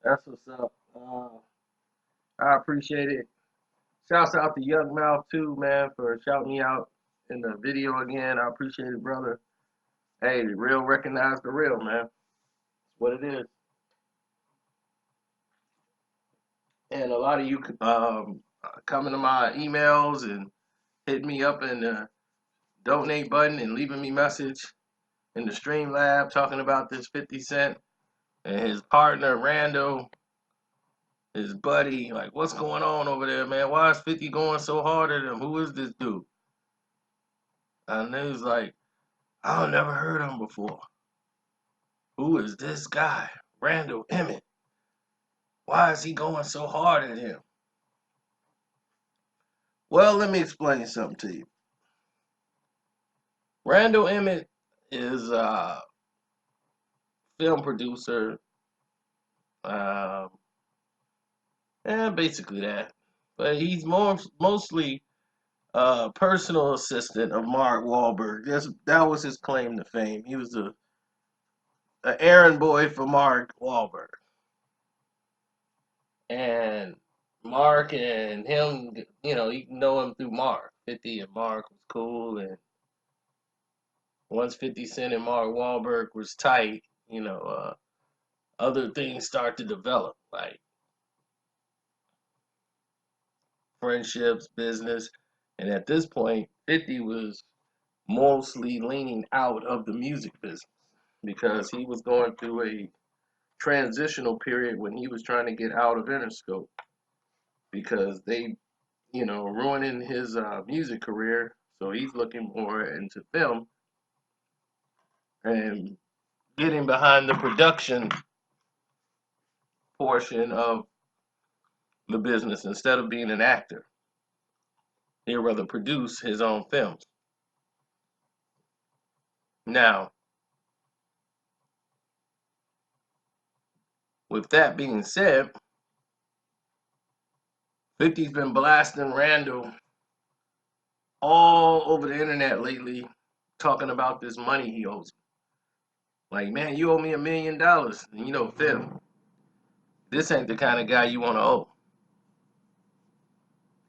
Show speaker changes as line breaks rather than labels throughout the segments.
That's what's up. I appreciate it. Shouts out to Young Mouth too, man, for shouting me out in the video again. I appreciate it, brother. Hey, the real recognize the real, man. What it is. And a lot of you coming to my emails and hitting me up in the donate button and leaving me message in the stream lab talking about this 50 Cent and his partner Randall, his buddy. Like, what's going on over there, man? Why is 50 going so hard at him? Who is this dude? And he was like, I never heard of him before. Who is this guy? Randall Emmett. Why is he going so hard at him? Well, let me explain something to you. Randall Emmett is a film producer, uh, and basically that. But he's mostly personal assistant of Mark Wahlberg. That was his claim to fame. He was a errand boy for Mark Wahlberg, and Mark and him, you know him through Mark. 50 and Mark was cool, and once 50 Cent and Mark Wahlberg was tight, other things start to develop, like friendships, business, and at this point, 50 was mostly leaning out of the music business because he was going through a transitional period when he was trying to get out of Interscope because they, ruining his music career. So he's looking more into film and getting behind the production portion of the business instead of being an actor. He'd rather produce his own films. Now, with that being said, 50's been blasting Randall all over the internet lately, talking about this money he owes. Like, man, you owe me $1 million. Phil, this ain't the kind of guy you want to owe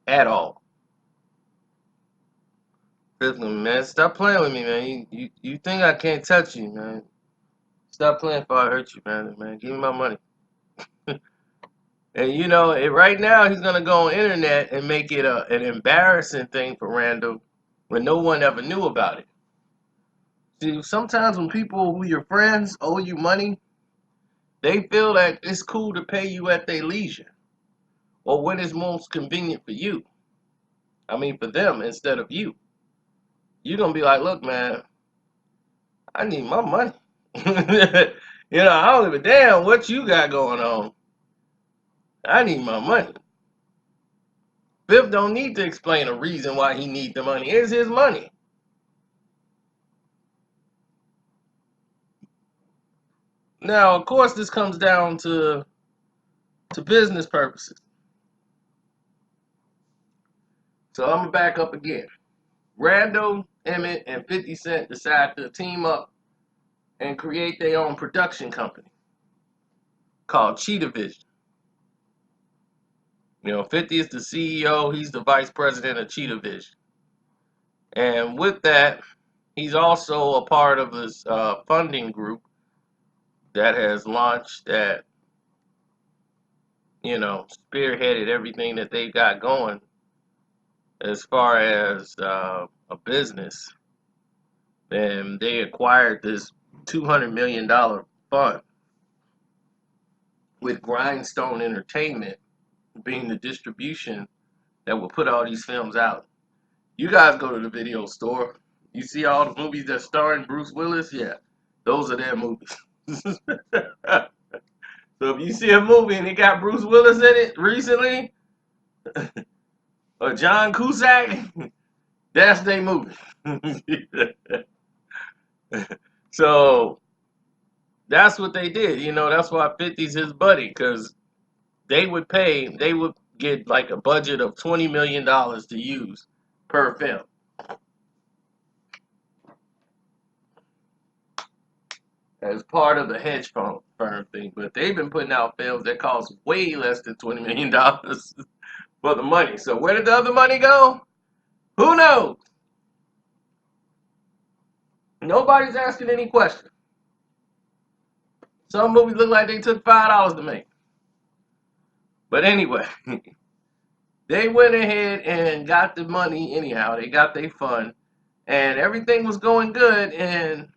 at all. Phil, man, stop playing with me, man. You think I can't touch you, man? Stop playing before I hurt you, man. Give me my money. And right now he's gonna go on internet and make it an embarrassing thing for Randall when no one ever knew about it. See, sometimes when people who your friends owe you money, they feel that it's cool to pay you at their leisure or when it's most convenient for you. I mean, for them instead of you. You're gonna be like, look, man, I need my money. I don't give a damn what you got going on. I need my money. Biff don't need to explain a reason why he needs the money. It's his money. Now, of course, this comes down to business purposes. So I'm gonna back up again. Randall, Emmett, and 50 Cent decide to team up and create their own production company called Cheetah. 50 is the CEO, he's the vice president of Cheetah. And with that, he's also a part of this funding group that has launched spearheaded everything that they got going as far as a business. And they acquired this $200 million fund with Grindstone Entertainment being the distribution that will put all these films out. You guys go to the video store. You see all the movies that starring Bruce Willis? Yeah, those are their movies. So if you see a movie and it got Bruce Willis in it recently, or John Cusack, that's their movie. So that's what they did. That's why 50's his buddy, because they would get like a budget of $20 million to use per film as part of the hedge fund. firm thing, but they've been putting out films that cost way less than $20 million for the money. So where did the other money go? Who knows? Nobody's asking any questions. Some movies look like they took $5 to make. But anyway, they went ahead and got the money anyhow. They got their fund, and everything was going good. And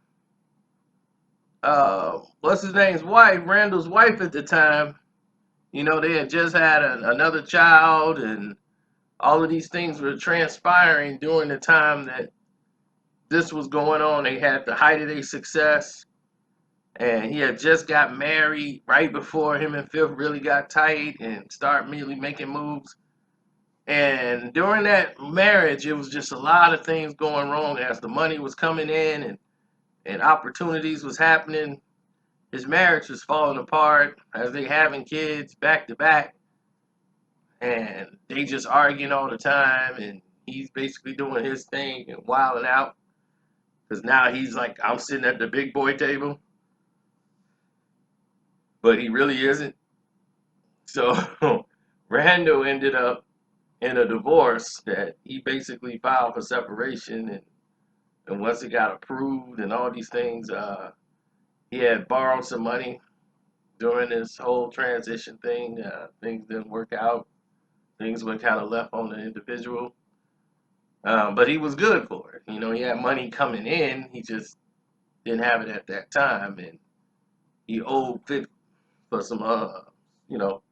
what's his name's wife, Randall's wife at the time, you know, they had just had another child, and all of these things were transpiring during the time that this was going on. They had the height of their success, and he had just got married right before him and Fifth really got tight and started immediately making moves. And during that marriage, it was just a lot of things going wrong as the money was coming in and opportunities was happening. His marriage was falling apart as they having kids back to back, and they just arguing all the time, and he's basically doing his thing and wilding out because now he's like, I'm sitting at the big boy table, but he really isn't. So Randall ended up in a divorce that he basically filed for separation, and once it got approved and all these things, he had borrowed some money during this whole transition thing. Things didn't work out. Things were kind of left on the individual. But he was good for it. You know, he had money coming in. He just didn't have it at that time. And he owed Fit for some, you know,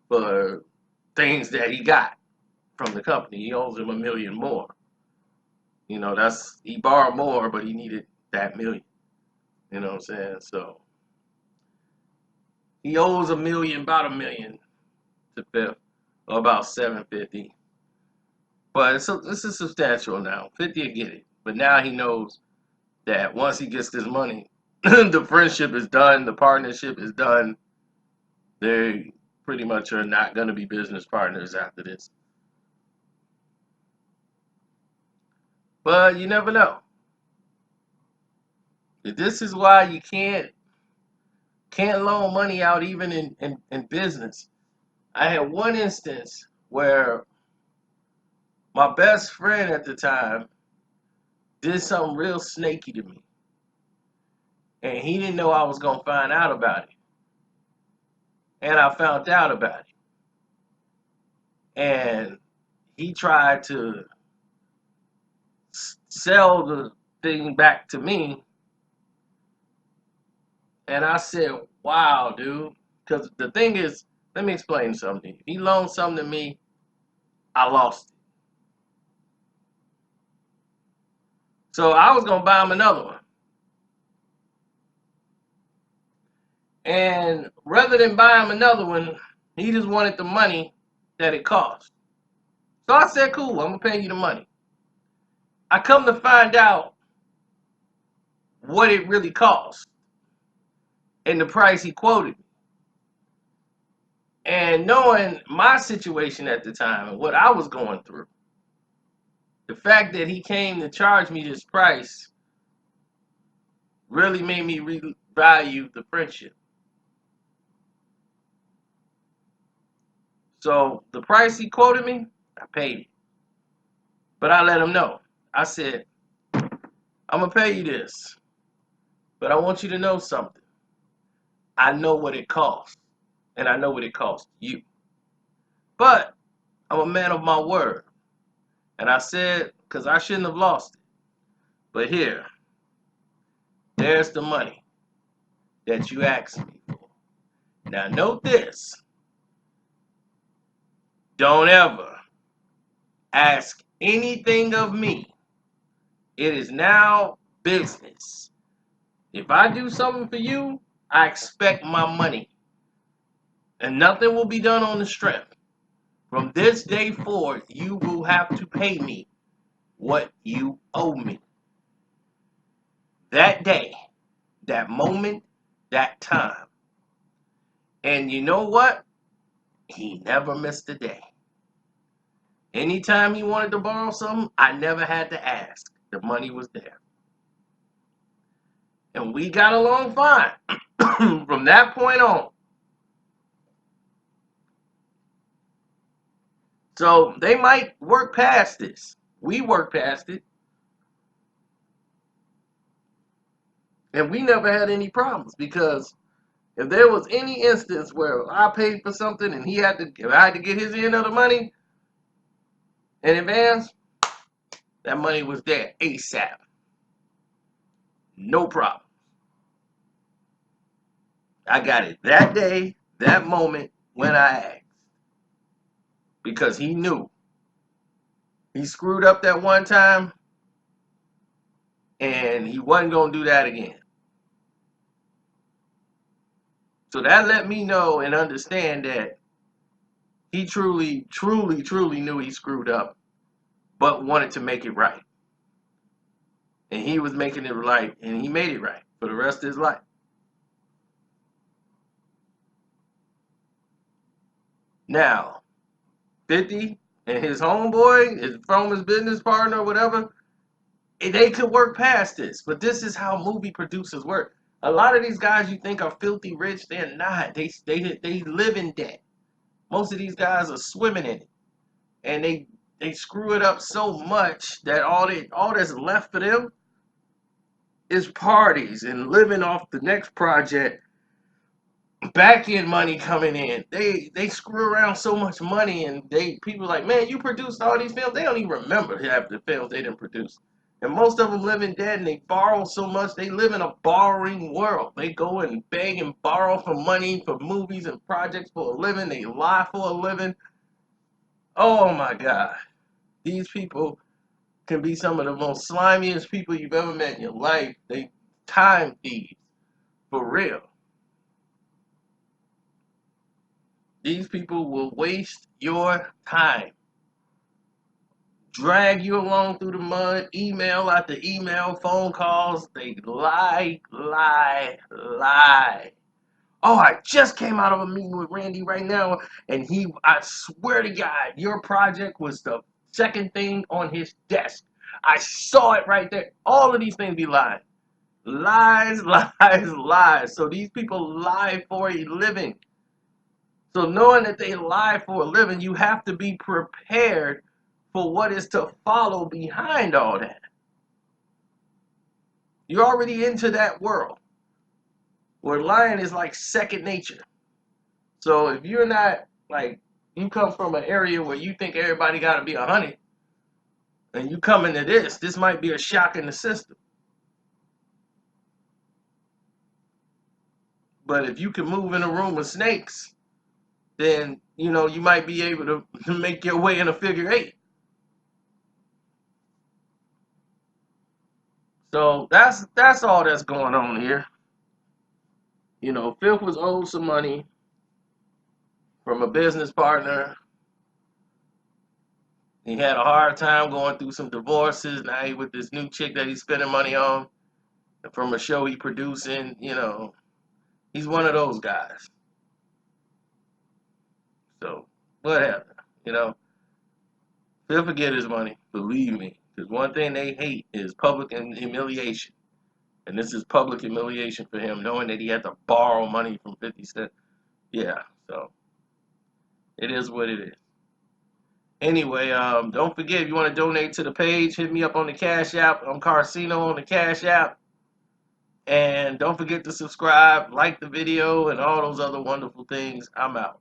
for things that he got from the company. He owes him $1 million more. You know, he borrowed more, but he needed that $1 million. You know what I'm saying? So he owes about $1 million to Fifth, or about $750. But this is substantial now. 50 will get it. But now he knows that once he gets this money, the friendship is done, the partnership is done. They pretty much are not going to be business partners after this. But you never know. This is why you can't loan money out even in business. I had one instance where my best friend at the time did something real snaky to me. And he didn't know I was going to find out about it. And I found out about it. And he tried to sell the thing back to me. And I said, wow, dude. Because the thing is, let me explain something. If he loaned something to me, I lost it. So I was going to buy him another one. And rather than buy him another one, he just wanted the money that it cost. So I said, cool, I'm going to pay you the money. I come to find out what it really cost and the price he quoted me. And knowing my situation at the time and what I was going through, the fact that he came to charge me this price really made me revalue the friendship. So the price he quoted me, I paid it. But I let him know. I said, I'm going to pay you this, but I want you to know something. I know what it costs, and I know what it costs you. But I'm a man of my word. And I said, because I shouldn't have lost it. But here, there's the money that you asked me for. Now note this. Don't ever ask anything of me. It is now business. If I do something for you, I expect my money. And nothing will be done on the strength. From this day forward, you will have to pay me what you owe me. That day, that moment, that time. And you know what? He never missed a day. Anytime he wanted to borrow something, I never had to ask. The money was there. And we got along fine. From that point on. So they might work past this. We work past it. And we never had any problems because if there was any instance where I paid for something and if I had to get his end of the money in advance, that money was there ASAP. No problem. I got it that day, that moment when I asked. Because he knew. He screwed up that one time and he wasn't going to do that again. So that let me know and understand that he truly, truly, truly knew he screwed up, but wanted to make it right. And he was making it right, and he made it right for the rest of his life. Now, 50 and his homeboy, his business partner, or whatever, they could work past this. But this is how movie producers work. A lot of these guys you think are filthy rich, they're not. They live in debt. Most of these guys are swimming in it, and they screw it up so much that all that's left for them is parties and living off the next project, back end money coming in. They screw around so much money, and people like, man, you produced all these films. They don't even remember half the films they didn't produce. And most of them live in debt, and they borrow so much. They live in a borrowing world. They go and beg and borrow for money for movies and projects for a living. They lie for a living. Oh my God. These people can be some of the most slimiest people you've ever met in your life. They time thieves. For real. These people will waste your time. Drag you along through the mud, email after email, phone calls. They lie, lie, lie. Oh, I just came out of a meeting with Randy right now, and I swear to God, your project was the second thing on his desk. I saw it right there. All of these things be lying. Lies, lies, lies. So these people lie for a living. So knowing that they lie for a living, you have to be prepared for what is to follow behind all that. You're already into that world where lying is like second nature. So if you're not like, you come from an area where you think everybody got to be 100, and you come into this might be a shock in the system. But if you can move in a room with snakes, then you might be able to make your way in a figure eight. So that's all that's going on here. Fifth was owed some money from a business partner. He had a hard time going through some divorces. Now he with this new chick that he's spending money on from a show he producing. He's one of those guys. So whatever. He'll forget his money. Believe me. Because one thing they hate is public humiliation. And this is public humiliation for him, knowing that he had to borrow money from 50 Cent. Yeah, so it is what it is. Anyway, don't forget, if you want to donate to the page, hit me up on the Cash App. I'm Carcino on the Cash App. And don't forget to subscribe, like the video, and all those other wonderful things. I'm out.